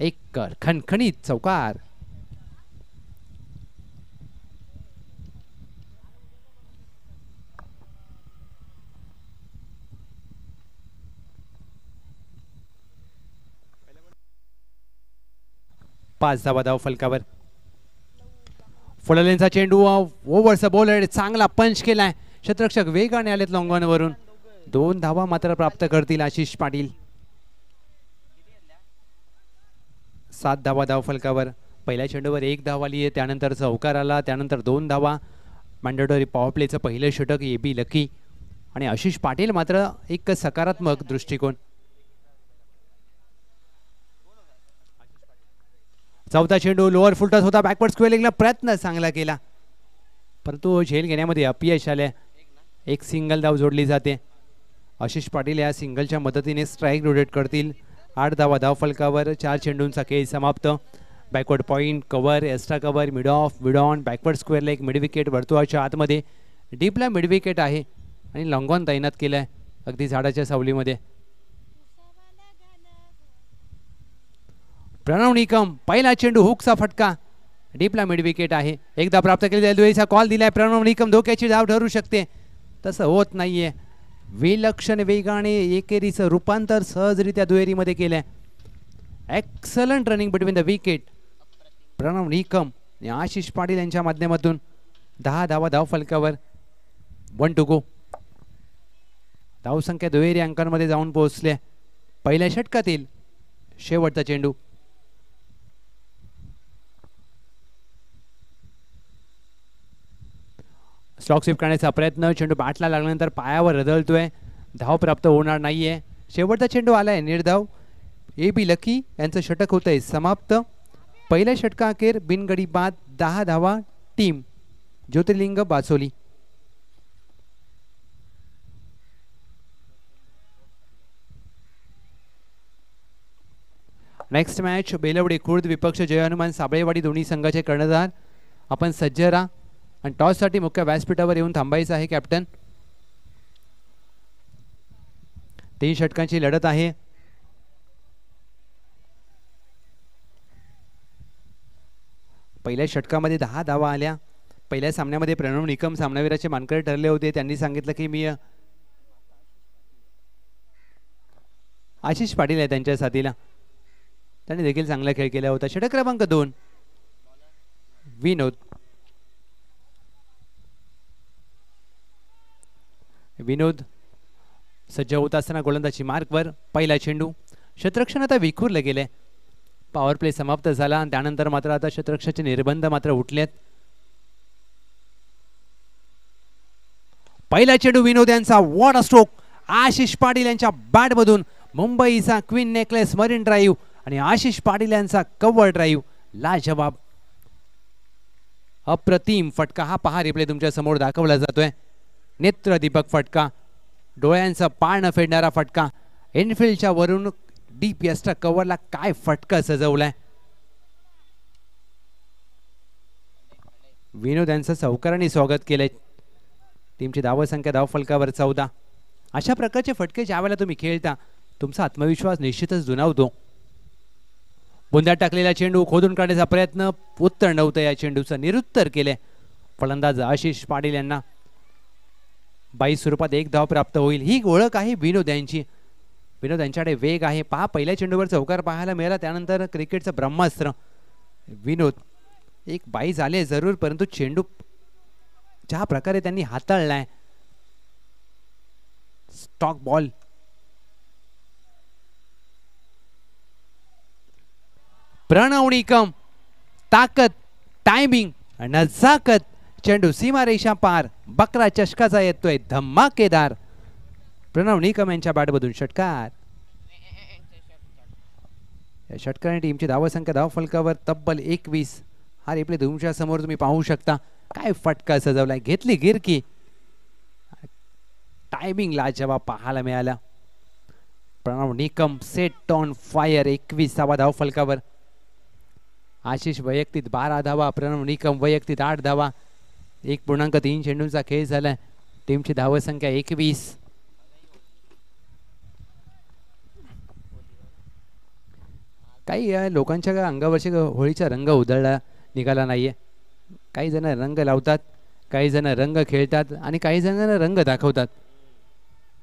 एक खणखणीत चौकार. पाच धावा धाव फलकावर. फुललेनचा चेंडू ओव्हरचा बॉलर चांगला पंच केलाय. क्षेत्ररक्षक वेगाने आलेत लॉंग ऑन वरून. 2 धावा मात्र प्राप्त करतील आशिष पाटील. 7 धावा धाव फलकावर. पहिल्या चेंडूवर 1 धाव आली आहे, त्यानंतर चौकार आला, त्यानंतर 2 धावा. मॅन्डेटरी पॉवर प्लेचं पहिलं षटक AB लकी आणि आशिष पाटील मात्र एक सकारात्मक दृष्टिकोन. चौथा चेंडू लोअर फुलटॉस होता. बॅकवर्ड स्क्वेअर लेगला प्रयत्न चांगला केला, परंतु झेल घेण्यामध्ये अपयश आले. एक सिंगल धाव जोडली जाते. आशिष पाटील या सिंगलच्या मदतीने स्ट्राईक रोटेट करतील. 8 धावा धाव फलकावर. 4 चेंडूंचा खेळ समाप्त. Backward point, cover, extra cover, mid of, mid on, backward square leg, mid wicket वर्तुळाच्या आतमध्ये. डीपला मिड विकेट आहे आणि लॉंग ऑन तैनात केलाय अगदी झाडाच्या सावलीमध्ये. प्रणव निकम पहिला चेंडू हुकचा फटका. डीपला मिड विकेट आहे. एकदा प्राप्त केलेला दुहेरीचा कॉल दिलाय. प्रणव निकम धोक्याची धाव ठरू शकते, तसं होत नाहीये. विलक्षण वेगाने एकेरीचं रूपांतर सहजरित्या दुहेरीमध्ये केलंय. Excellent running between the wicket. Pranav Nikam आणि आशिष पाटील यांच्या माध्यमातून 10 धावा धाव फलकावर. 1 टू गो. धावसंख्या दुहेरी अंकांमध्ये जाऊन पोहोचले. पहिल्या षटकातील शेवटचा चेंडू. स्टॉक स्वीप करण्याचा प्रयत्न. चेंडू बॅटला लागल्यानंतर पायावर रदळतोय. धाव प्राप्त होणार नाहीये. शेवटचा चेंडू आलाय निर्धाव. AB लकी यांचं षटक होतंय समाप्त. पहिल्या षटकाअखेर बिनगडी बाद. 10 धावा टीम ज्योतिर्लिंग बासोली. नेक्स्ट मॅच बेलवडे खुर्द विपक्ष जय हनुमान साबळेवाडी. दोन्ही संघाचे कर्णधार. आपण सज्ज राहा आणि टॉससाठी मुख्य व्यासपीठावर येऊन थांबायचं आहे कॅप्टन. 3 षटकांची लढत आहे. पहिल्या षटकामध्ये 10 धावा आल्या. पहिल्या सामन्यामध्ये प्रणव निकम सामनावीराचे मानकरी ठरले होते. त्यांनी सांगितलं की मी आशिष पाटील आहे त्यांच्या साथीला. त्यांनी देखील चांगला खेळ केला होता. षटक क्रमांक 2 विनोद. विनोद सज्ज होत असताना गोलंदाजी मार्कवर. पहिला चेंडू. क्षेत्ररक्षण आता विखुरले गेले. पॉवर प्ले समाप्त झाला आणि त्यानंतर मात्र आता क्षेत्ररक्षणाचे निर्बंध मात्र उठलेत. पहिला चेंडू विनोद यांचा. What a stroke. Ashish Patil यांच्या बॅटमधून मुंबईचा क्वीन नेकलेस मरीन ड्राईव्ह आणि आशिष पाटील यांचा कव्हर ड्राईव्ह. लाजवाब अप्रतिम फटका. हा पहा रिप्ले तुमच्या समोर दाखवला जातोय. नेत्र दीपक फटका. डोळ्यांचा पाळ न फेडणारा फटका. इनफिल्डच्या वरून डीप एक्स्ट्रा कव्हरला काय फटका सजवलाय. विनोद यांचं चौकाराने स्वागत केलंय. टीमची धावसंख्या धाव फलकावर 14. अशा प्रकारचे फटके ज्यावेळेला तुम्ही खेळता तुमचा आत्मविश्वास निश्चितच दुणावतो. बुंद्यात टाकलेला चेंडू खोदून काढण्याचा प्रयत्न. उत्तर नव्हतं या चेंडूचं. निरुत्तर केले फलंदाज आशिष पाटील यांना. 22 स्वरूपात 1 धाव प्राप्त होईल. ही ओळख आहे विनोद यांची. विनोद यांच्याकडे वेग आहे. पहा पहिल्या चेंडूवर चौकार पाहायला मिळाला. त्यानंतर क्रिकेटचं ब्रह्मास्त्र. विनोद एक 22 आले जरूर, परंतु चेंडू ज्या प्रकारे त्यांनी हाताळलाय. Stock ball. प्रणव निकम. ताकद, टायमिंग, नजाकत. चेंडू सीमारेषा पार. बकरा चषकाचा येतोय धमाकेदार. प्रणव निकम यांच्या बॅटमधून षटकार. या षटकाने टीमची धावसंख्या धाव फलकावर तब्बल 21. हा रिप्ले तुमच्या समोर तुम्ही पाहू शकता. काय फटका सजवलाय. घेतली गिरकी. टायमिंग लाजवाब पाहायला मिळाला. Pranav Nikam set on fire. 21 धाव फलकावर. आशिष वैयक्तिक 12 धावा. प्रणव निकम वैयक्तिक 8 धावा. 1.3 चेंडूंचा खेळ झाला. टीमची धावसंख्या 21. काही लोकांच्या अंगावरचे होळीचा रंग उधळला निघाला नाहीये. काही जण रंग लावतात, काही जण रंग खेळतात आणि काही जण रंग दाखवतात.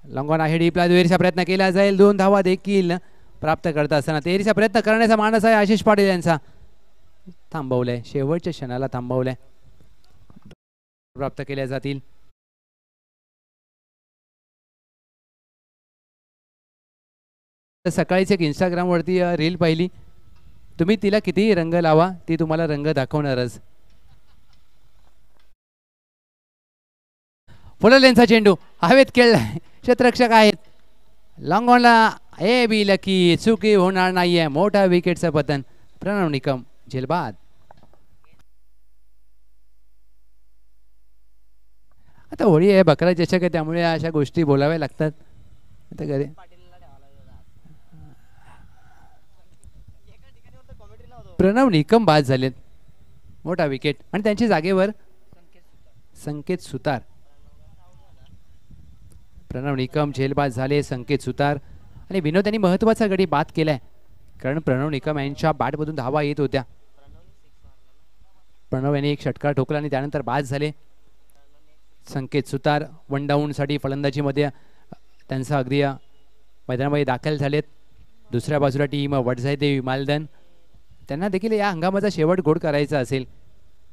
लॉंगॉन आहे डीपला, दुहेरीचा प्रयत्न केला जाईल. 2 धावा देखील प्राप्त करत असताना तेरीचा प्रयत्न करण्याचा मानस आहे आशिष पाटील यांचा. थांबवलंय, शेवटच्या क्षणाला थांबवलंय. प्राप्त केल्या जातील. सकाळीच एक इंस्टाग्रामवरती रील पाहिली. तुम्ही तिला कितीही रंग लावा, ती तुम्हाला रंग दाखवणारच. फुललेंचा चेंडू हवेत खेळलाय, क्षेत्ररक्षक आहेत. लॉंगॉनला ए बी लकी, चुकी होणार नाहीये. मोठा विकेटचं पतन. प्रणव निकम झेलबाद. आता होळी आहे, बकरा चषक आहे, त्यामुळे अशा गोष्टी बोलाव्या लागतात. आता घरी प्रणव निकम बाद झालेत. मोठा विकेट आणि त्यांच्या जागेवर संकेत सुतार. प्रणव निकम झेलबाद झाले. संकेत सुतार आणि विनोद यांनी महत्वाचा गडी बाद केलाय, कारण प्रणव निकम यांच्या बॅटमधून धावा येत होत्या. प्रणव यांनी एक षटकार ठोकला आणि त्यानंतर बाद झाले. संकेत सुतार वन डाऊन साठी फलंदाजीमध्ये त्यांचा अगदी मैदानामध्ये दाखल झालेत. दुसऱ्या बाजूला टीम वडजाईदेवी मालदन, त्यांना देखील या हंगामाचा शेवट गोड करायचा असेल,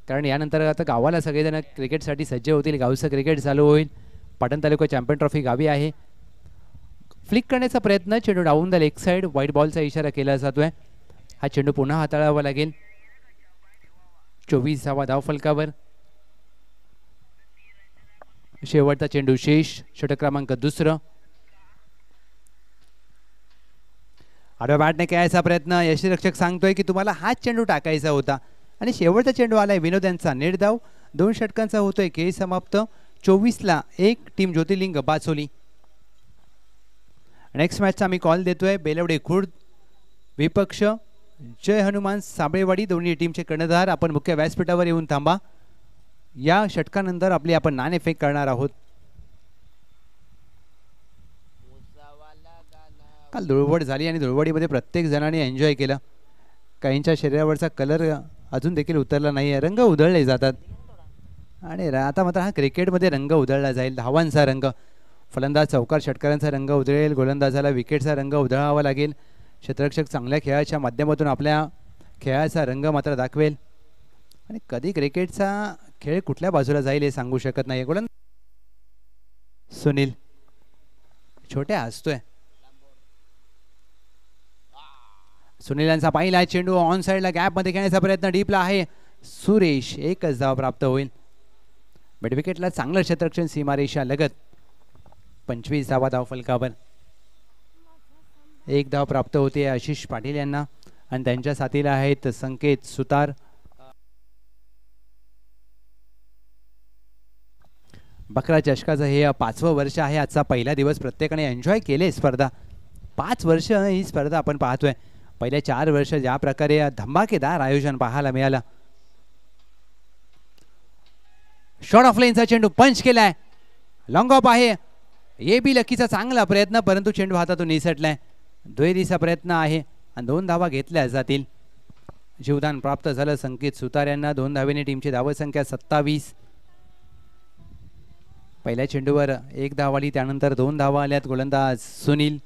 कारण यानंतर आता गावाला सगळेजण क्रिकेटसाठी सज्ज होतील. गावचं क्रिकेट चालू होईल. पाटण तालुका चॅम्पियन ट्रॉफी गावी आहे. फ्लिक करण्याचा प्रयत्न, चेंडू down the leg side, white बॉलचा इशारा केला जातोय. हा चेंडू पुन्हा हाताळावा लागेल. 24वा धाव फलकावर. शेवटचा चेंडू शेष, षटक क्रमांक 2. आडव्या बॅटने खेळायचा प्रयत्न. यष्टीरक्षक सांगतोय की तुम्हाला हाच चेंडू टाकायचा होता आणि शेवटचा चेंडू आलाय विनोद यांचा. नेट धाव. 2 षटकांचा होतोय. खेळ समाप्त. 24-1 टीम ज्योतिर्लिंग बाचोली. नेक्स्ट मॅचचा आम्ही कॉल देतोय. बेलवडे खुर्द विपक्ष जय हनुमान साबळेवाडी, दोन्ही टीमचे कर्णधार. आपण मुख्य व्यासपीठावर येऊन थांबा. या षटकानंतर आपली आपण नाणेफेक करणार आहोत. काल धुळवड झाली आणि धुळवडीमध्ये प्रत्येक जणांनी एन्जॉय केलं. काहींच्या शरीरावरचा कलर अजून देखील उतरला नाही आहे. रंग उधळले जातात आणि आता मात्र हा क्रिकेटमध्ये रंग उधळला जाईल. धावांचा रंग, फलंदाज चौकार षटकारांचा रंग उधळेल. गोलंदाजाला विकेटचा रंग उधळावा लागेल. क्षेत्ररक्षक चांगल्या खेळाच्या माध्यमातून आपल्या खेळाचा रंग मात्र दाखवेल. आणि कधी क्रिकेटचा खेळ कुठल्या बाजूला जाईल हे सांगू शकत नाही. गोलंदाज सुनील छोट्या हसतोय. सुनील यांचा पहिला चेंडू ऑन साइडला गॅपमध्ये खेळण्याचा प्रयत्न. डीपला आहे. सुरेश. एकच धाव प्राप्त होईल. मिड विकेटला चांगलं क्षेत्ररक्षण सीमारेषा लगत. 25वा धाव फलकावर. 1 धाव प्राप्त होते आशिष पाटील यांना आणि त्यांच्या साथीला आहेत संकेत सुतार. बकरा चषकाचं हे 5वं वर्ष आहे. आजचा पहिला दिवस प्रत्येकाने एन्जॉय केले. स्पर्धा 5 वर्ष ही स्पर्धा आपण पाहतोय. पहिल्या 4 वर्ष ज्या प्रकारे धमाकेदार आयोजन पाहायला मिळालं. शॉर्ट ऑफ लाईनचा चेंडू पंच केलाय. लॉंग ऑफ आहे. ए बी लकीचा चांगला प्रयत्न, परंतु चेंडू हातातून निसटलाय. दुहेरीचा प्रयत्न आहे आणि 2 धावा घेतल्या जातील. जीवदान प्राप्त झालं संकेत सुतार यांना. 2 धावेने टीमची धावसंख्या 27. पहिल्या चेंडूवर 1 धाव आली, त्यानंतर 2 धावा आल्यात. गोलंदाज सुनील.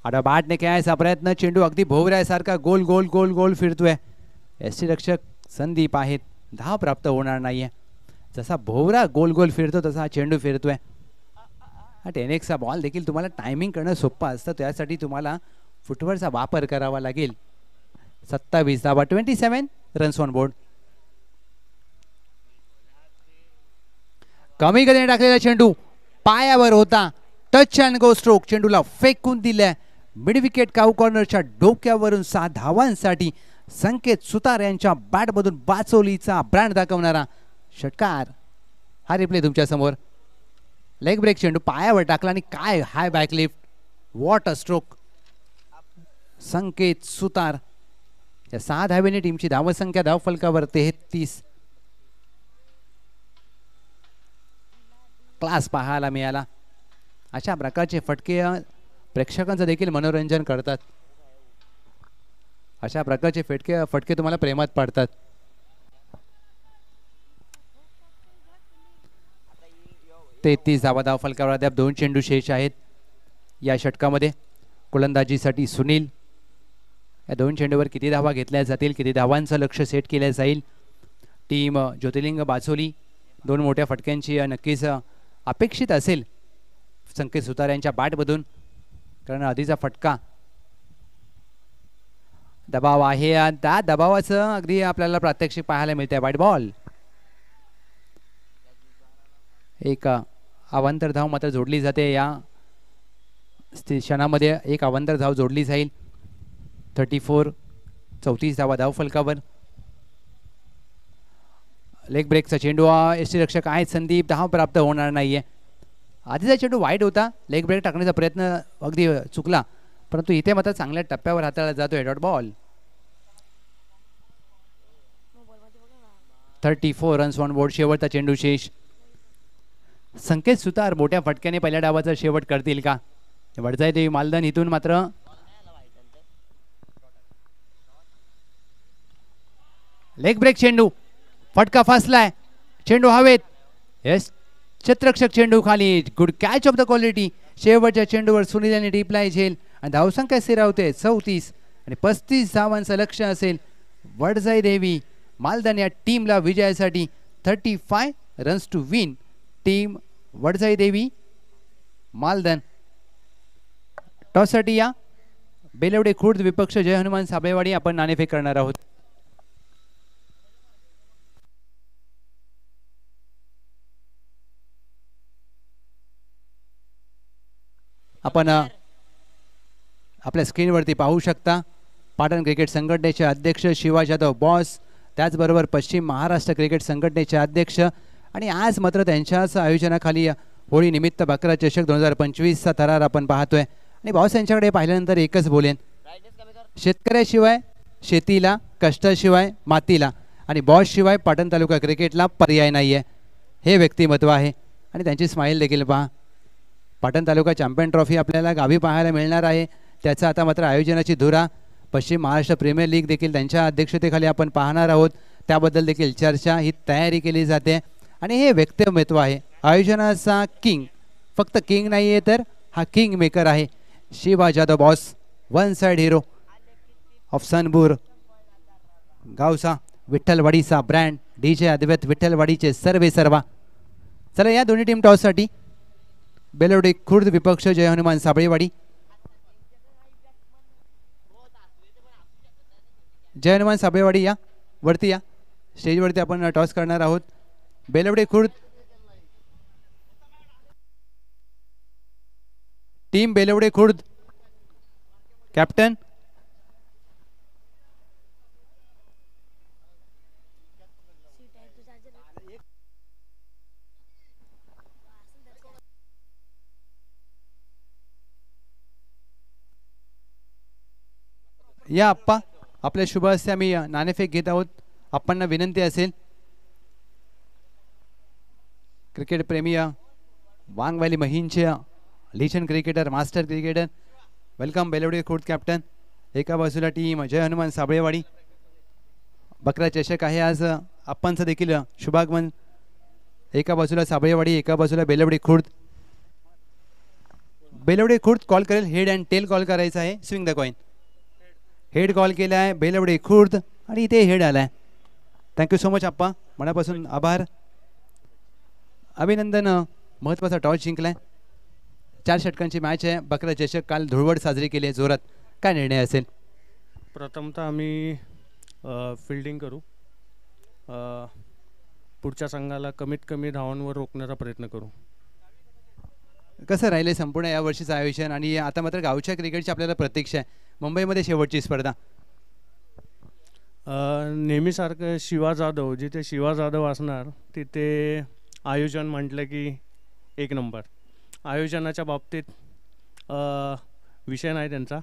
आडा बॅटने खेळायचा प्रयत्न. चेंडू अगदी भोवऱ्यासारखा गोल गोल गोल गोल फिरतोय. यष्टीरक्षक संदीप आहेत. धाव प्राप्त होणार नाहीये. जसा भोवरा गोल गोल फिरतो तसा हा चेंडू फिरतोय. हा 10Xचा बॉल देखील तुम्हाला टायमिंग करणं सोपं असतं, त्यासाठी तुम्हाला फुटवर्कचा वापर करावा लागेल. 27 धावा, 27 रन्स ऑन बोर्ड. कमी गतीने टाकलेला चेंडू पायावर होता. Touch and go stroke. चेंडूला फेकून दिलाय. मिड विकेट काऊ कॉर्नरच्या डोक्यावरून 6 धावांसाठी संकेत सुतार यांच्या बॅटमधून बाचोलीचा ब्रँड दाखवणारा षटकार. हा रिप्ले तुमच्या समोर. लेग ब्रेक चेंडू पायावर टाकला आणि काय high back lift. What a stroke. Sanket Sutar या 6 धावेने टीमची धावसंख्या धावफलकावर 33. क्लास पाहायला मिळाला. अशा प्रकारचे फटके प्रेक्षकांचं देखील मनोरंजन करतात. अशा प्रकारचे फटके तुम्हाला प्रेमात पाडतात. ते 30 धावा धावफलकावर अद्याप 2 चेंडू शेष आहेत या षटकामध्ये. गोलंदाजीसाठी सुनील. या 2 चेंडूवर किती धावा घेतल्या जातील, किती धावांचं लक्ष सेट केलं जाईल. टीम ज्योतिर्लिंग बाचोली 2 मोठ्या फटक्यांची नक्कीच अपेक्षित असेल संकेत सुतार यांच्या बॅटमधून, कारण आधीचा फटका दबाव आहे. त्या दबावाचं अगदी आपल्याला प्रात्यक्षिक पाहायला मिळते. White ball. एक अवांतर धाव मात्र जोडली जाते. या क्षणामध्ये एक अवांतर धाव जोडली जाईल. 34 धावा धावफलकावर. लेग ब्रेकचा चेंडू. यष्टीरक्षक आहेत संदीप. धाव प्राप्त होणार नाहीये. आधीचा चेंडू वाईट होता. लेग ब्रेक टाकण्याचा प्रयत्न अगदी चुकला, परंतु इथे मात्र चांगल्या टप्प्यावर हाताळला जातोय. Dot ball. 34 runs on board. शेवटचा चेंडू शेष. संकेत सुतार मोठ्या फटक्याने पहिल्या डावाचा शेवट करतील का? वडजाई देवी मालधन इथून मात्र लेग ब्रेक चेंडू. फटका फासलाय. चेंडू हवेत. येस, क्षेत्ररक्षक चेंडू खाली. Good catch of the quality. शेवटच्या चेंडूवर सुनील यांनी डिप्लाय झेल आणि धावसंख्या स्थिरावते 34 आणि 35 धावांचं लक्ष असेल. वडजाई देवी मालधन या टीमला विजयासाठी 35 runs to win. Team Wadjai देवी मालधन. टॉससाठी या बेलवडे खुर्द विपक्ष जय हनुमान साबळेवाडी. आपण नाणेफेक करणार आहोत. आपण आपल्या स्क्रीनवरती पाहू शकता पाटण क्रिकेट संघटनेचे अध्यक्ष शिवा जाधव बॉस, त्याचबरोबर पश्चिम महाराष्ट्र क्रिकेट संघटनेचे अध्यक्ष, आणि आज मात्र त्यांच्याच आयोजनाखाली होळी निमित्त बकरा चषक 2025चा थरार आपण पाहतोय. आणि बॉस यांच्याकडे पाहिल्यानंतर एकच बोलेन, शेतकऱ्याशिवाय शेतीला, कष्टाशिवाय मातीला आणि बॉस शिवाय पाटण तालुका क्रिकेटला पर्याय नाही आहे. हे व्यक्तिमत्व आहे आणि त्यांची स्माईल देखील पहा. पाटण तालुका चॅम्पियन ट्रॉफी आपल्याला गावी पाहायला मिळणार आहे. त्याचा आता मात्र आयोजनाची धुरा पश्चिम महाराष्ट्र प्रीमियर लीग देखील त्यांच्या अध्यक्षतेखाली आपण पाहणार आहोत. त्याबद्दल देखील चर्चा ही तयारी केली जाते आणि हे व्यक्तिमत्व आहे आयोजनाचा. किंग, फक्त किंग नाही आहे तर हा किंग मेकर आहे Shiva Jadhav boss. One side hero of Sanbur गावचा विठ्ठलवाडीचा ब्रँड DJ अद्वैत विठ्ठलवाडीचे सर्वे सर्वा. चला या दोन्ही टीम टॉससाठी. बेलवडे खुर्द विपक्ष जय हनुमान साबळेवाडी. जय हनुमान साबळेवाडी या वरती या स्टेजवरती आपण टॉस करणार आहोत. बेलवडे खुर्द टीम बेलवडे खुर्द कॅप्टन या आप्पा. आपल्या शुभ हस्ते आम्ही नाणेफेक घेत आहोत. आप्पांना विनंती असेल क्रिकेट प्रेमी वांगवाली महिंचे legend cricketer, master cricketer, welcome Belwade Khurd captain. एका बाजूला टीम जय हनुमान साबळेवाडी. बकरा चषक आहे आज. आप्पांचं देखील शुभागमन. एका बाजूला साबळेवाडी, एका बाजूला बेलवडे खुर्द. बेलवडे खुर्द कॉल करेल. हेड अँड टेल कॉल करायचा आहे. Swing the coin. Head call केला आहे बेलवडे खुर्द आणि इथे हेड आलाय. थँक्यू सो मच आप्पा, मनापासून आभार, अभिनंदन. महत्त्वाचा टॉस जिंकलाय. 4 षटकांची मॅच आहे. बकरा चषक काल धुळवड साजरी केली आहे जोरात. काय निर्णय असेल? प्रथमतः आम्ही फिल्डिंग करू. पुढच्या संघाला कमीत कमी धावांवर रोखण्याचा प्रयत्न करू. कसं राहिले संपूर्ण या वर्षीचं आयोजन? आणि आता मात्र गावच्या क्रिकेटची आपल्याला प्रतीक्षा आहे. मुंबईमध्ये शेवटची स्पर्धा. नेहमीसारखं शिवा जाधव, जिथे शिवा जाधव असणार तिथे आयोजन म्हटलं की एक नंबर. आयोजनाच्या बाबतीत विषय नाही त्यांचा.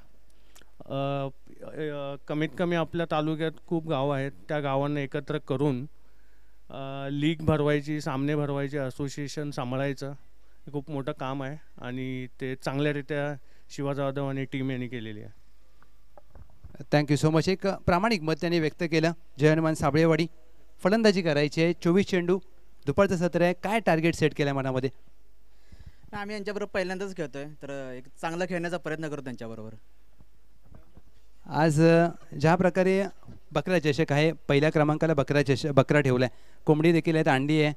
कमीत कमी आपल्या तालुक्यात खूप गावं आहेत. त्या गावांना एकत्र करून लीग भरवायची, सामने भरवायचे, असोसिएशन सांभाळायचं हे खूप मोठं काम आहे आणि ते चांगल्यारीत्या शिवा जाधव आणि टीम यांनी केलेली आहे. Thank you so much. एक प्रामाणिक मत त्यांनी व्यक्त केलं. जय हनुमान साबळेवाडी, फलंदाजी करायची आहे, 24 चेंडू, दुपारचं सत्र आहे, काय टार्गेट सेट केलं आहे मनामध्ये? आम्ही यांच्याबरोबर पहिल्यांदाच खेळतोय, तर एक चांगला खेळण्याचा प्रयत्न करतो त्यांच्याबरोबर. आज ज्या प्रकारे बकरा चषक आहे, पहिल्या क्रमांकाला बकरा ठेवला आहे, कोंबडी देखील आहेत, अंडी आहे,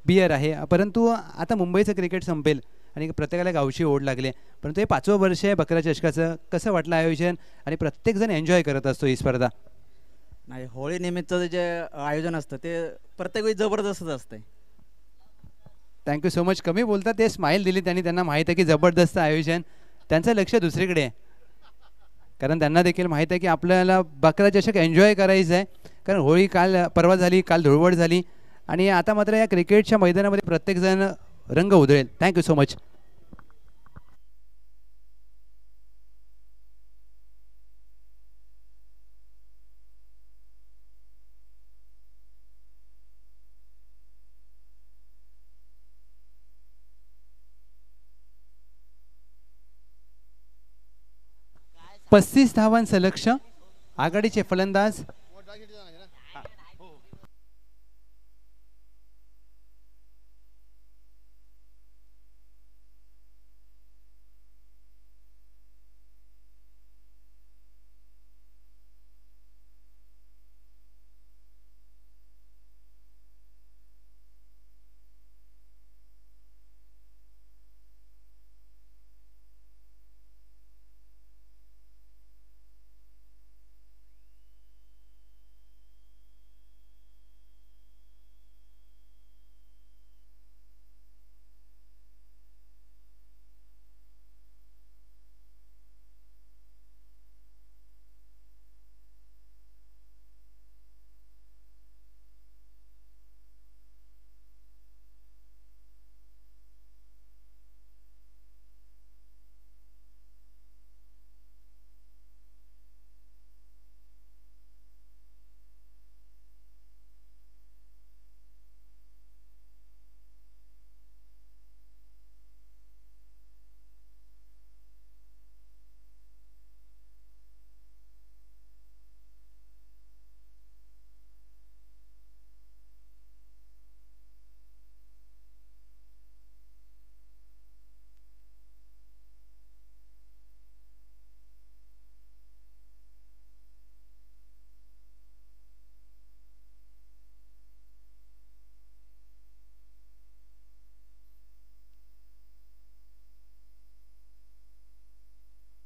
बियर आहे, परंतु आता मुंबईचं क्रिकेट संपेल आणि प्रत्येकाला गावची ओढ लागली. परंतु हे 5वं वर्ष आहे बकरा चषकाचं. कसं वाटलं आयोजन? आणि प्रत्येकजण एन्जॉय करत असतो ही स्पर्धा. नाही, होळी निमित्तचं जे आयोजन असतं ते प्रत्येक वेळी जबरदस्तच असतंय. Thank you so much. कमी बोलतात, ते स्माईल दिली त्यांनी. त्यांना माहीत आहे की जबरदस्त आयोजन. त्यांचं लक्ष दुसरीकडे आहे, कारण त्यांना देखील माहीत आहे की आपल्याला बकरा चषक एन्जॉय करायचं आहे. कारण होळी काल परवा झाली, काल धुळवड झाली आणि आता मात्र या क्रिकेटच्या मैदानामध्ये प्रत्येकजण रंग उधळेल. Thank you so much. पस्तीस धावांचं लक्ष. आघाडीचे फलंदाज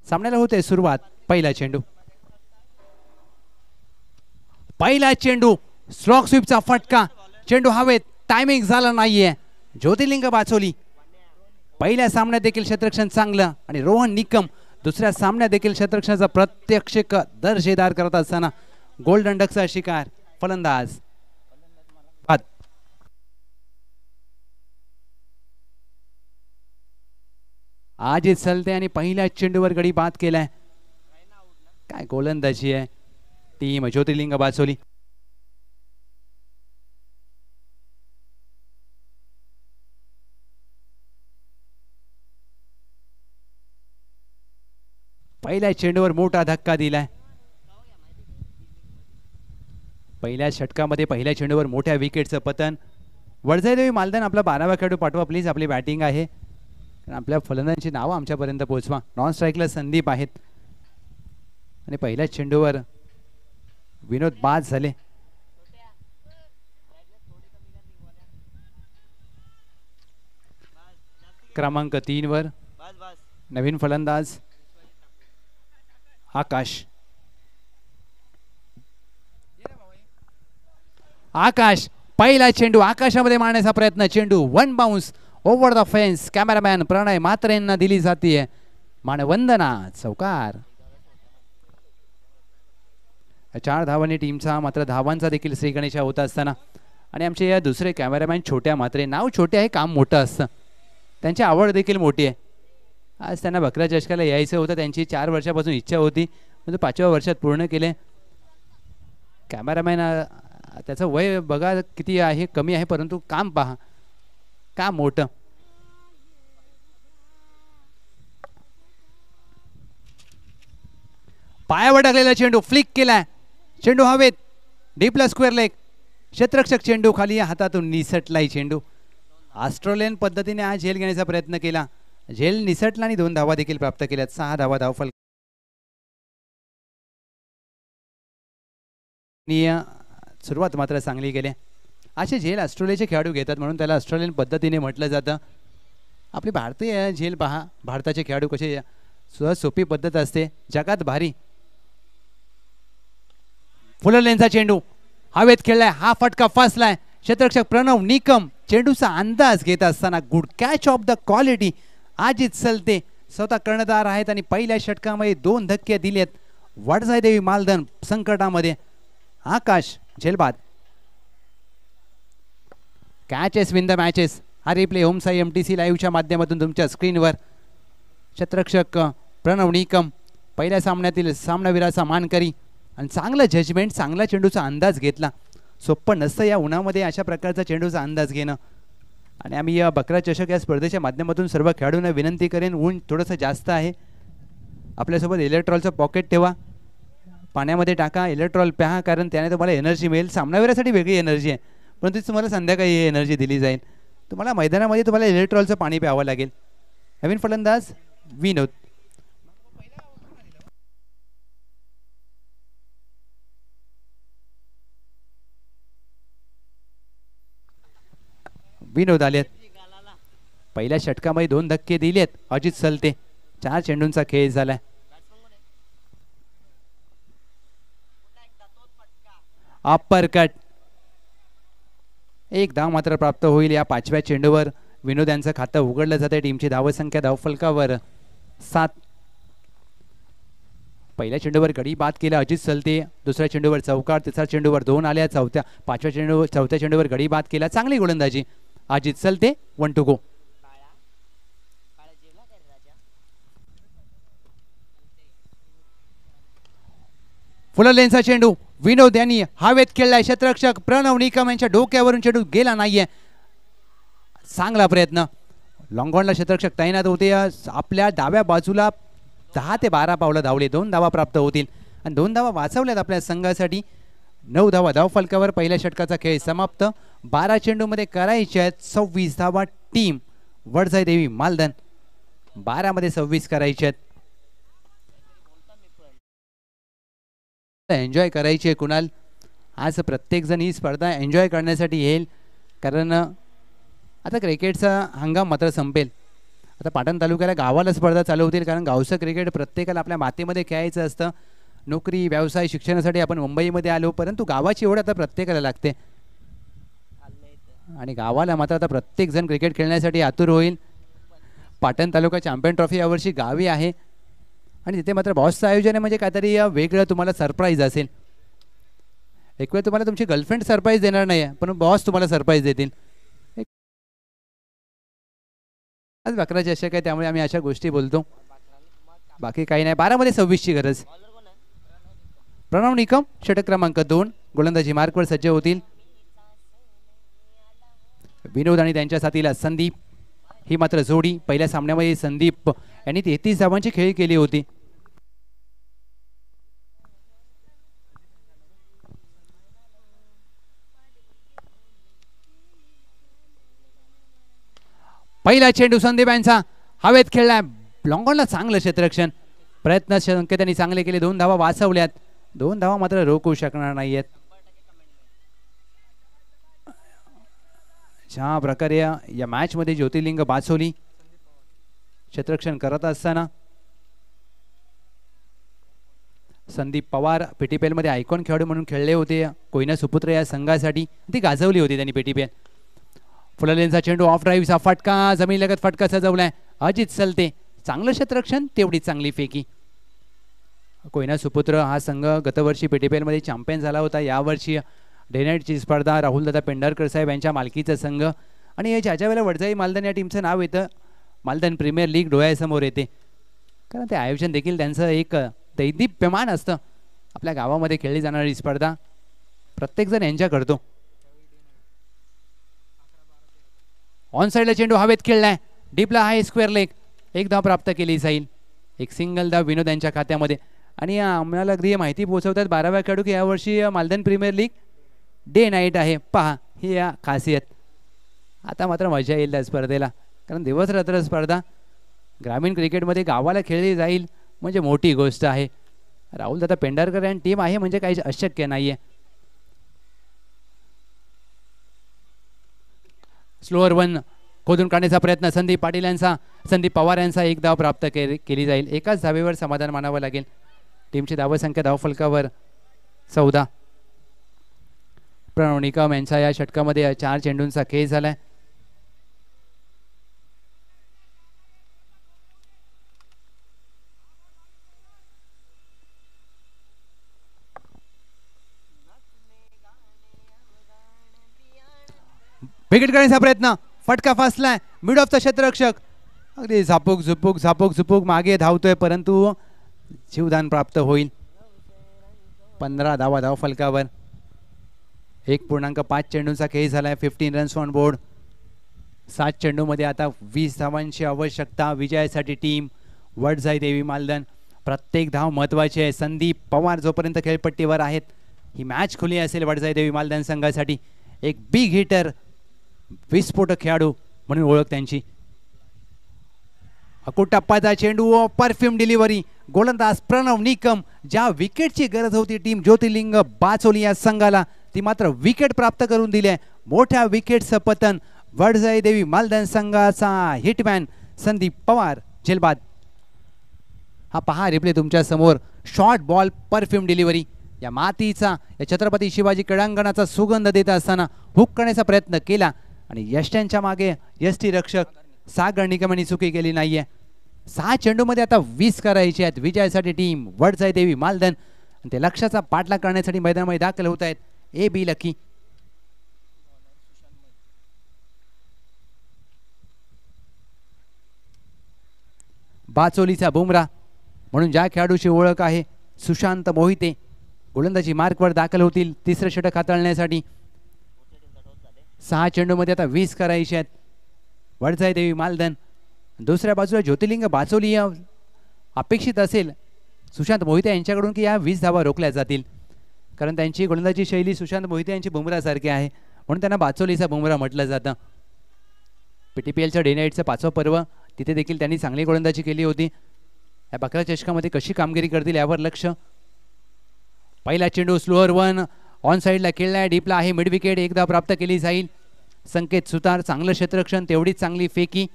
सामन्याला होते सुरुवात. पहिला चेंडू, पहिला चेंडू, स्लॉग स्वीपचा फटका, चेंडू हवेत, टायमिंग झालं नाहीये. ज्योतिर्लिंग बाचोली पहिल्या सामन्यात देखील क्षेत्ररक्षण चांगलं आणि रोहन निकम दुसऱ्या सामन्यात देखील क्षेत्ररक्षणाचा प्रत्यक्ष दर्जेदार करत असताना गोल्डन डकचा शिकार. फलंदाज बाद. आज चलते आणि पहिल्या चेंडूवर गडी बाद केलाय. काय गोलंदाजी आहे टीम ज्योतिर्लिंग बाचोली. पहिल्या चेंडूवर मोठा धक्का दिलाय. पहिल्या षटकामध्ये पहिल्या चेंडूवर मोठ्या विकेटचं पतन. वडजाईदेवी मालदान आपला 12वा खेळाडू पाठवा प्लीज. आपली बॅटिंग आहे, आपल्या फलंदाजांची नावं आमच्यापर्यंत पोहोचवा. नॉन स्ट्राईकला संदीप आहेत आणि पहिल्या चेंडूवर विनोद बाद झाले. क्रमांक 3 वर नवीन फलंदाज आकाश. आकाश पहिला चेंडू आकाशामध्ये मारण्याचा प्रयत्न. चेंडू one bounce over the fence. Cameraman Pranay Matre यांना दिली जाते मानवंदना. चौकार. 4 धावांनी टीमचा मात्र धावांचा देखील श्रीगणेशा होत असताना आणि आमचे या दुसरे कॅमेरामॅन छोट्या मात्रे. नाव छोटे आहे, काम मोठं असतं. त्यांची आवड देखील मोठी आहे. आज त्यांना बकरा चषकाला यायचं होतं. त्यांची 4 वर्षापासून इच्छा होती, म्हणजे 5व्या वर्षात पूर्ण केले. कॅमेरामॅन त्याचं वय बघा किती आहे, कमी आहे, परंतु काम पहा का मोठं. पायावर टाकलेला चेंडू फ्लिक केलाय, चेंडू हवेत, डीपला स्क्वेअर लेग, क्षेत्ररक्षक चेंडू खाली हातातून निसटलाय चेंडू. ऑस्ट्रेलियन पद्धतीने हा झेल घेण्याचा प्रयत्न केला, झेल निसटला आणि 2 धावा देखील प्राप्त केल्यात. 6 धावा धावफलक. सुरुवात मात्र चांगली केली. असे झेल ऑस्ट्रेलियाचे खेळाडू घेतात म्हणून त्याला ऑस्ट्रेलियन पद्धतीने म्हटलं जातं. आपली भारतीय झेल पहा, भारताचे खेळाडू कसे सहज सोपी पद्धत असते, जगात भारी. फुलर लेनचा चेंडू हवेत खेळलाय, हा फटका फसलाय. क्षेत्ररक्षक प्रणव निकम चेंडूचा अंदाज घेत असताना good catch of the quality. Ajit Salte स्वतः कर्णधार आहेत आणि पहिल्या षटकामध्ये 2 धक्के दिलेत. वडजाई देवी मालधन संकटामध्ये. आकाश झेलबाद. कॅचेस विन द मॅचेस हा रिप्ले होमसाई MTC लाईव्हच्या माध्यमातून तुमच्या स्क्रीनवर. क्षेत्ररक्षक प्रणव निकम पहिल्या सामन्यातील सामनावीराचा मानकरी आणि चांगलं जजमेंट, चांगला चेंडूचा अंदाज घेतला. सोपं नसतं या उन्हामध्ये अशा प्रकारचा चेंडूचा अंदाज घेणं. आणि आम्ही या बकरा चषक या स्पर्धेच्या माध्यमातून सर्व खेळाडूंना विनंती करेन, ऊन थोडंसं जास्त आहे, आपल्यासोबत इलेक्ट्रॉलचं पॉकेट ठेवा, पाण्यामध्ये टाका, इलेक्ट्रॉल प्या, कारण त्याने तुम्हाला एनर्जी मिळेल. सामनावीरासाठी वेगळी एनर्जी आहे, परंतु तुम्हाला संध्याकाळी ही एनर्जी दिली जाईल. तुम्हाला मैदानामध्ये तुम्हाला इलेक्ट्रॉलचं पाणी प्यावं लागेल. नवीन फलंदाज विनोद. विनोद आलेत. पहिल्या षटकामध्ये 2 धक्के दिलेत अजित सलते. 4 चेंडूंचा खेळ झालाय. Upper cut. 1 धाव मात्र प्राप्त होईल या 5व्या चेंडूवर. विनोद यांचं खातं उघडलं जाते. टीमची धावसंख्या धावफलकावर 7. पहिल्या चेंडूवर गडी बाद केला अजित सलते, दुसऱ्या चेंडूवर चौकार, तिसऱ्या चेंडूवर 2 आल्या, चौथ्या चेंडूवर गडी बाद केला. चांगली गोलंदाजी Ajit Salte. 1 to go. Fuller लेनचा चेंडू विनोद यांनी हवेत खेळलाय. क्षेत्ररक्षक प्रणव निकम यांच्या डोक्यावरून चेंडू गेला नाहीये. चांगला प्रयत्न. लॉंगॉनला क्षेत्ररक्षक तैनात होते. आपल्या डाव्या बाजूला 10 ते 12 पावलं धावले. 2 धावा प्राप्त होतील आणि 2 धावा वाचवल्यात आपल्या संघासाठी. 9 धावा धावफलकावर. पहिल्या षटकाचा खेळ समाप्त. 12 चेंडूमध्ये करायचे आहेत 26 धावा. टीम वडजाई देवी मालधन 12 मध्ये 26 करायचे आहेत. एन्जॉय करायची आहे कुणाल. आज प्रत्येक जण ही स्पर्धा एन्जॉय करण्यासाठी येईल, कारण आता क्रिकेटचा हंगाम मात्र संपेल. आता पाटण तालुक्याला गावाला स्पर्धा चालू होतील, कारण गावचं क्रिकेट प्रत्येकाला आपल्या मातीमध्ये खेळायचं असतं. नोकरी, व्यवसाय, शिक्षणासाठी आपण मुंबईमध्ये आलो, परंतु गावाची ओढ आता प्रत्येकाला लागते आणि गावाला मात्र आता प्रत्येक जण क्रिकेट खेळण्यासाठी आतुर होईल. पाटण तालुका चॅम्पियन ट्रॉफी यावर्षी गावी आहे आणि तिथे मात्र बॉसचं आयोजन आहे, म्हणजे काहीतरी वेगळं तुम्हाला सरप्राईज असेल. एक वेळ तुम्हाला तुमची गर्लफ्रेंड सरप्राईज देणार नाही, पण बॉस तुम्हाला सरप्राईज देतील. आज 11 चषक आहे, त्यामुळे आम्ही अशा गोष्टी बोलतो, बाकी काही नाही. 12 मध्ये 26 ची गरज. प्रणव निकम षटक क्रमांक 2 गोलंदाजी मार्कवर सज्ज होतील. विनोद आणि त्यांच्या साथीला संदीप ही मात्र जोडी. पहिल्या सामन्यामध्ये संदीप यांनी 33 धावांची खेळी केली होती. पहिला चेंडू संदीप यांचा हवेत खेळलाय. लॉंगॉनला चांगलं क्षेत्ररक्षण. प्रयत्न संख्या त्यांनी चांगले केले. 2 धावा वाचवल्यात. 2 धावा मात्र रोखू शकणार नाहीयेत. ज्या प्रकारे या मॅच मध्ये ज्योतिर्लिंग बाचोली क्षेत्ररक्षण करत असताना संदीप पवार पेटीपेल मध्ये आयकॉन खेळाडू म्हणून खेळले होते. कोयना सुपुत्र या संघासाठी ती गाजवली होती त्यांनी पेटीपेल. फुललेनचा चेंडू ऑफ ड्राईव्हचा फटका, जमिनीलगत फटका सजवलाय. अजित सलते चांगलं क्षेत्ररक्षण, तेवढी चांगली फेकी. कोयना सुपुत्र हा संघ गतवर्षी पेटीपेल मध्ये चॅम्पियन झाला होता. यावर्षी डे नाईटची स्पर्धा राहुलदादा पेंढारकर साहेब यांच्या मालकीचा संघ आणि हे ज्याच्या वेळेला वडजाई मालधन या टीमचं नाव येतं, मालधन प्रीमियर लीग डोळ्यासमोर येते, कारण ते आयोजन देखील त्यांचं एक दैदिप्यमान असतं. आपल्या गावामध्ये खेळली जाणारी स्पर्धा प्रत्येक जण एन्जॉय करतो. ऑन साईडला चेंडू हवेत खेळलाय, डीपला आहे स्क्वेअर लेग, एक धाव प्राप्त केली जाईल. एक सिंगल धाव विनोद यांच्या खात्यामध्ये. आणि आम्हाला अगदी माहिती पोहोचवतात 12व्या खेळाडू की यावर्षी मालदन प्रीमियर लीग डे नाईट आहे. पहा ही या खासियत. आता मात्र मजा येईल त्या स्पर्धेला, कारण दिवस रात्र स्पर्धा ग्रामीण क्रिकेटमध्ये गावाला खेळली जाईल म्हणजे मोठी गोष्ट आहे. राहुल दादा पेंढारकर यांची टीम आहे म्हणजे काही अशक्य नाहीये. स्लोअर वन खोदून काढण्याचा प्रयत्न संदीप पाटील यांचा, संदीप पवार यांचा एक धाव प्राप्त केली जाईल. एकाच धावेवर समाधान मानावं लागेल. टीमची धावसंख्या धावफलकावर 14. प्रणव निकम यांचा या षटकामध्ये 4 चेंडूंचा खेळ झालाय. विकेट काढण्याचा प्रयत्न, फटका फासलाय, मिड ऑफचा क्षेत्ररक्षक अगदी झापूक झुपूक झापूक झुपूक मागे धावतोय, परंतु जीवदान प्राप्त होईल. 15 धावा धाव फलकावर. 1.5 चेंडूंचा खेळ झालाय. 15 रन्स ऑन बोर्ड. 7 चेंडूमध्ये आता 20 धावांची आवश्यकता विजयासाठी टीम वडजाई देवी मालदन. प्रत्येक धाव महत्वाची आहे. संदीप पवार जोपर्यंत खेळपट्टीवर आहेत ही मॅच खुली असेल वडजाई देवी मालदन संघासाठी. एक बिग हिटर, विस्फोटक खेळाडू म्हणून ओळख त्यांची. अकुट टप्प्याचा चेंडू, परफ्यूम डिलिव्हरी, गोलंदाज प्रणव निकम. ज्या विकेटची गरज होती टीम ज्योतिर्लिंग बाचोली या संघाला ती मात्र विकेट प्राप्त करून दिली आहे. मोठ्या विकेटचं पतन वडजाई देवी मालदन संघाचा हिटमॅन संदीप पवार झेलबाद. हा पहा रिप्ले तुमच्या समोर. शॉर्ट बॉल, परफ्यूम डिलिव्हरी, या मातीचा या छत्रपती शिवाजी क्रीडांगणाचा सुगंध देत असताना हुक करण्याचा प्रयत्न केला आणि यष्ट्यांच्या मागे यष्टी रक्षक सागर निकम यांनी चुकी केली नाहीये. 6 चेंडूमध्ये आता 20 करायचे आहेत विजयासाठी टीम वडजाई देवी मालदन. आणि ते लक्ष्याचा पाठलाग करण्यासाठी मैदानामध्ये दाखल होत आहेत ए बी लकी. बाचोलीचा बुमरा म्हणून ज्या खेळाडूची ओळख आहे सुशांत मोहिते गोलंदाजी मार्कवर दाखल होतील तिसरं षटक हाताळण्यासाठी. 6 चेंडूमध्ये आता 20 करायचे आहेत वडजाई देवी मालदन. दुसऱ्या बाजूला ज्योतिर्लिंग बाचोली अपेक्षित असेल सुशांत मोहिते यांच्याकडून की या 20 धावा रोखल्या जातील, कारण त्यांची गोलंदाजी शैली सुशांत मोहिते यांची बुमरासारखी आहे म्हणून त्यांना बाचोलीचा बुमरा म्हटलं जातं. PTPLच्या डे नाईटचं 5वं पर्व तिथे देखील त्यांनी चांगली गोलंदाजी केली होती. या बकरा चषकामध्ये कशी कामगिरी करतील यावर लक्ष. पहिला चेंडू स्लोअर वन ऑन साईडला खेळलाय, डीपला आहे, मिड विकेट, एक धाव प्राप्त केली जाईल. संकेत सुतार चांगलं क्षेत्ररक्षण, तेवढीच चांगली फेकी.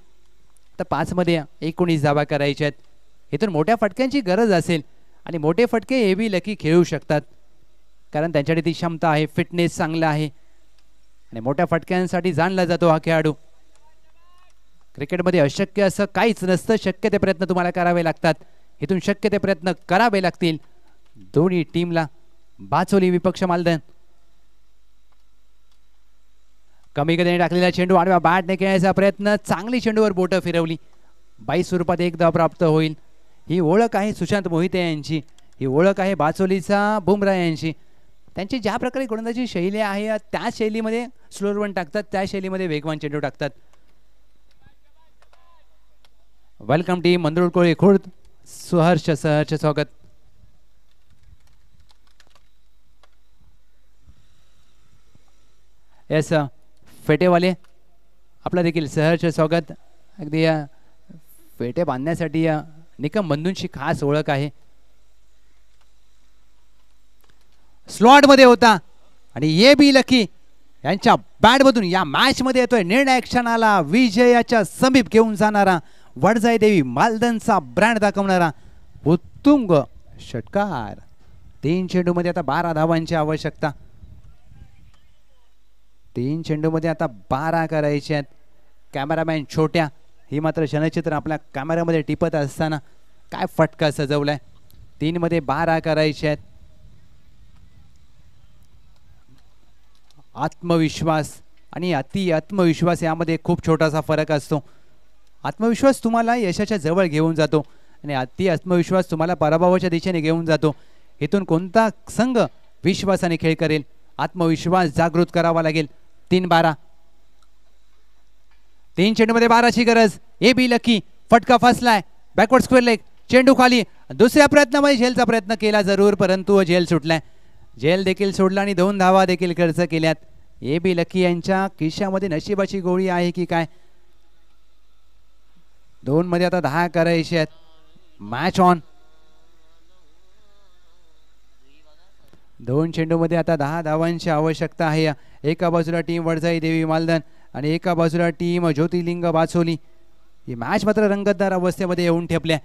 तर 5 मध्ये 19 धावा करायच्या आहेत. इथून मोठ्या फटक्यांची गरज असेल आणि मोठे फटके ए बी लकी खेळू शकतात कारण त्यांच्याकडे ती क्षमता आहे, फिटनेस चांगला आहे आणि मोठ्या फटक्यांसाठी जाणला जातो हा खेळाडू. क्रिकेटमध्ये अशक्य असं काहीच नसतं, शक्य ते प्रयत्न तुम्हाला करावे लागतात. इथून शक्य ते प्रयत्न करावे लागतील दोन्ही टीमला. बाचोली विपक्ष मालदन. कमी गतीने टाकलेला चेंडू आडव्या बॅटने खेळण्याचा प्रयत्न, चांगली चेंडूवर बोटं फिरवली. 22 स्वरूपात एक धाव प्राप्त होईल. ही ओळख आहे सुशांत मोहिते यांची, ही ओळख आहे बाचोलीचा बुमरा यांची. त्यांची ज्या प्रकारे गोलंदाजी शैली आहे त्या शैलीमध्ये स्लोअर वन टाकतात, त्या शैलीमध्ये वेगवान चेंडू टाकतात. वेलकम टीम मंदरुळ कोळी खुर्द, सहर्ष स्वागत. येस फेटेवाले आपला देखील सहर्ष स्वागत. अगदी या फेटे बांधण्यासाठी या निकम बंधूंची खास ओळख आहे. स्लॉट मध्ये होता आणि ए बी लकी यांच्या बॅटमधून या मॅच मध्ये येतोय निर्णायक क्षणाला विजयाच्या समीप घेऊन जाणारा वडजाई देवी मालदनचा ब्रँड दाखवणारा उत्तुंग षटकार. 3 चेंडूमध्ये आता 12 धावांची आवश्यकता. 3 चेंडूमध्ये आता 12 करायचे आहेत. कॅमेरामॅन छोट्या ही मात्र क्षणचित्र आपल्या कॅमेऱ्यामध्ये टिपत असताना काय फटका सजवलाय. 3 मध्ये 12 करायचे आहेत. आत्मविश्वास आणि अति आत्मविश्वास यामध्ये खूप छोटासा फरक असतो. आत्मविश्वास तुम्हाला यशाच्या जवळ घेऊन जातो आणि अति आत्मविश्वास तुम्हाला पराभवाच्या दिशेने घेऊन जातो. इथून कोणता संघ विश्वासाने खेळ करेल आत्मविश्वास जागृत करावा लागेल. 3-12. 3 चेंडूमध्ये 12ची गरज. A be lucky. फटका फसलाय. Backward square leg. चेंडू खाली. दुसऱ्या प्रयत्नामध्ये झेलचा प्रयत्न केला जरूर, परंतु झेल सुटलाय. झेल देखील सोडला आणि 2 धावा देखील खर्च केल्यात. ए बी लकी यांच्या खिशामध्ये नशिबाची गोळी आहे की काय. 2 मध्ये आता 10 करायचे आहेत. Match on. 2 चेंडूमध्ये आता 10 धावांची आवश्यकता आहे. एका बाजूला टीम वडजाई देवी मालधन आणि एका बाजूला टीम ज्योतिर्लिंग बाचोली. ही मॅच मात्र रंगतदार अवस्थेमध्ये येऊन ठेपल्या.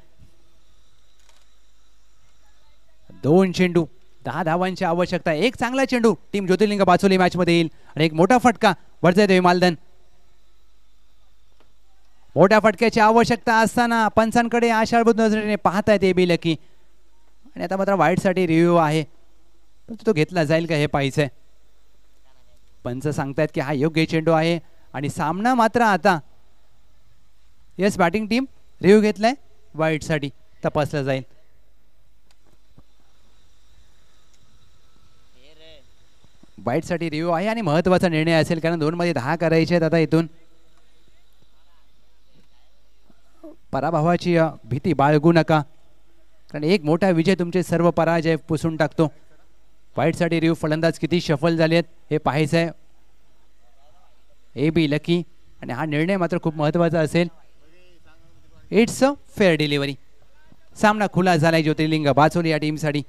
2 चेंडू 10 धावांची आवश्यकता. एक चांगला चेंडू टीम ज्योतिर्लिंग बाचोली मॅच मध्ये येईल आणि एक मोठा फटका वडजाई देवी मालधन. मोठ्या फटक्याची आवश्यकता असताना पंचांकडे आशाळभूत नजरेने पाहतायत ए बी लकी. आणि आता मात्र वाईटसाठी रिव्ह्यू आहे, परंतु तो घेतला जाईल का हे पाहायचंय. पंच सांगतायत की हा योग्य चेंडू आहे आणि सामना मात्र आता यस बॅटिंग टीम रिव्ह्यू घेतलाय, वाईटसाठी तपासला जाईल. वाईटसाठी रिव्ह्यू आहे आणि महत्वाचा निर्णय असेल, कारण 2 मध्ये 10 करायचे आहेत. आता इथून पराभवाची भीती बाळगू नका, कारण एक मोठा विजय तुमचे सर्व पराजय पुसून टाकतो. वाईटसाठी रिव्ह्यू फलंदाज किती सफल झाले आहेत हे पाहायचं आहे ए बी लकी, आणि हा निर्णय मात्र खूप महत्त्वाचा असेल. It's a fair delivery. सामना खुला झालाय ज्योतिर्लिंग बाचोली या टीमसाठी.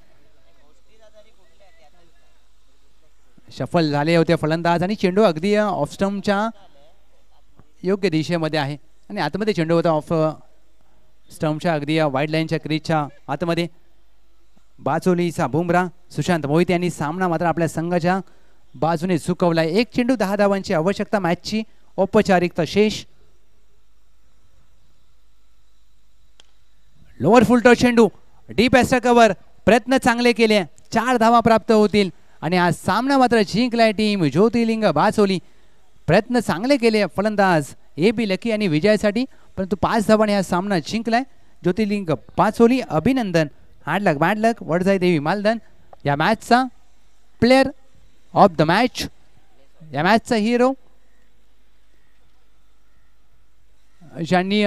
सफल झाले होते फलंदाज आणि चेंडू अगदी ऑफ स्टंपच्या योग्य दिशेमध्ये आहे आणि आतमध्ये चेंडू होता ऑफ स्टंपच्या अगदी वाईड लाईनच्या क्रीजच्या आतमध्ये. बाचोलीचा बुमरा सुशांत मोहिते यांनी सामना मात्र आपल्या संघाच्या बाजूने झुकवलाय. 1 चेंडू 10 धावांची आवश्यकता. मॅचची औपचारिकता शेष. लोअर फुलटॉ चेंडू डीप एक्स्ट्रा कव्हर. प्रयत्न चांगले केले. 4 धावा प्राप्त होतील आणि हा सामना मात्र जिंकलाय टीम ज्योतिर्लिंग बाचोली. प्रयत्न चांगले केले फलंदाज ए बी लकी आणि विजयासाठी, परंतु 5 धावांनी हा सामना जिंकलाय ज्योतिर्लिंग बाचोली. अभिनंदन. हार्ड लक बॅड लक वडजाई देवी मालधन. या मॅचचा प्लेयर ऑफ द मॅच, या मॅचचा हिरो ज्यांनी